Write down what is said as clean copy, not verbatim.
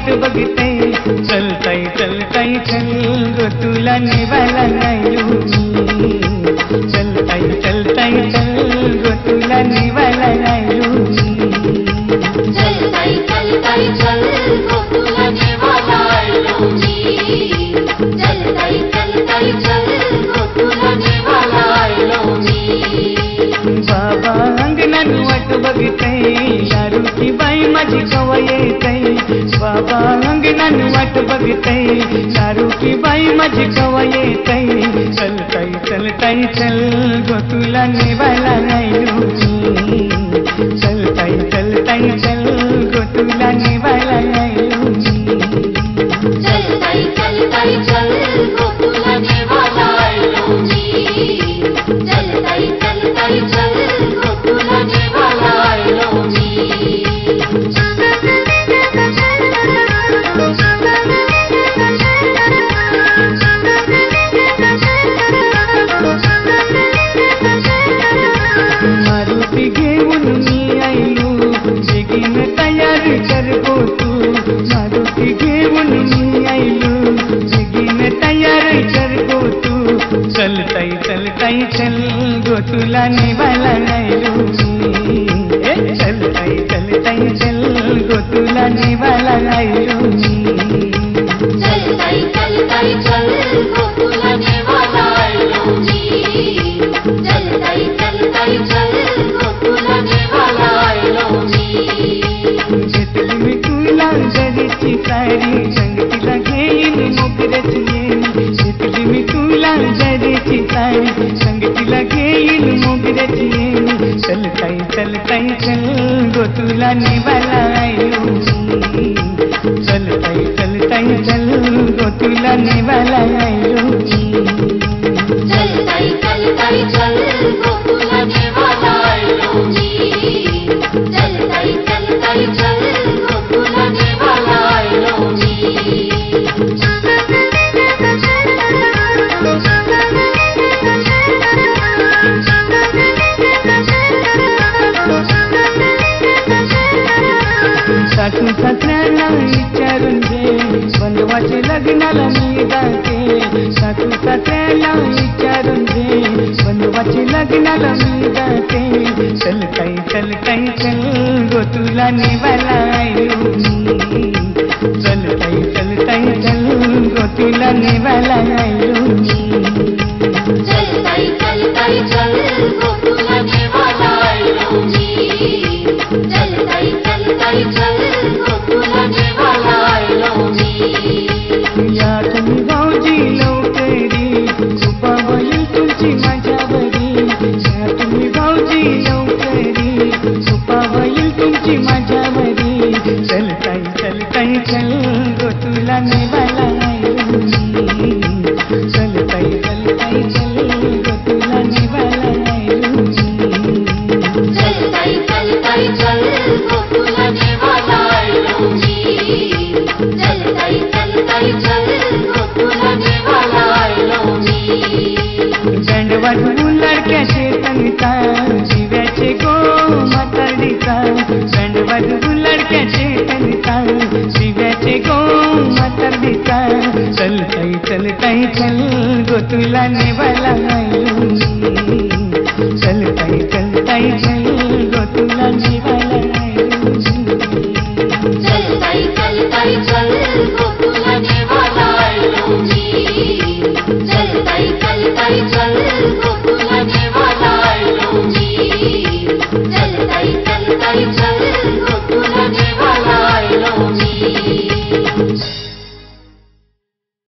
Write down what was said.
वाट बघते चलताई चलताई चल गो तुला नेवायला नाही मी चलताई चलताई चल गो तुला नेवायला नाही चलताई चलताई चल गो तुला नेवायला मी चलताई चलताई चल गो तुला नेवायला मी बाबा अंगणात वाट बघते दारूची बाई माझी कवा येते बाबा अंगणात वाट बघते दारूची बाई माझी कवा येते चलताई चलताई चल गो तुला नेवायला नाही चलताई चलताई चल गो तुला नेवायला नाही चलताई चलताई चल गो तुला नेवायला मी चलताई चलताई चल गो तुला नेवायला मी मारुती घेऊन मी आईलो बेगीन तयारी कर गो तू मारुती घेऊन मी आईलो बेगीन तयारी कर गो तू चलताई चलताई चल गो तुला नेवायला नाही चलताई चलताई चल गो तुला नेवायला नाही चलताई चलताई चल गो तुला नेवायला मी चलताई चलताई चल गो तुला नेवायला मी घेतली मी तुला जरीची साडी संगतीला घेईन मोगऱ्याची येणी घेतली मी तुला जरीची साडी संगतीला घेईन मोगऱ्याची येणी चलताई चलताई चल गो तुला नेवायला चलताई चलताई चल गो तुला नेवायला चलताई चलताई चल गो तुला नेवायला मी चलताई चलताई चल गो तुला नेवायला मी सासू सासऱ्यांना विचारून घे बंधवाचे लग्नाला मी जाते सासू सासऱ्यांना विचारून घे बंधवाचे लग्नाला मी जाते चलताई चलताई चल गो तुला नेवायला चलताई चलताई चल गो तुला नेवायला चलताई चलताई चल गो तुला नेवायला मी चलताई चलताई चल गो तुला नेवायला मी या तुम्ही भाऊजी लवकरी कृपा होईल तुमची माझ्यावरी या तुम्ही भाऊजी लवकरी कृपा होईल तुमची माझ्यावरी चलताई चलताई चल गो तुला नेवायला चलताई चलताई चल गो तुला नेवायला चलताई चलताई चल गो तुला नेवायला मी चलताई चलताई चल गो तुला नेवायला मी बँड वाजवून लडक्याचे संगीता शिव्याचे गो म्हातारीचा बँड वाजवून लडक्याचे संगीता शिव्याचे गो म्हातारीचा चलताई चलताई चल गो तुला नेवायला चलताई चलताई चल गो तुला नेवायला चलताई चलताई चल गो तुला नेवायला मी चलताई चलताई चल गो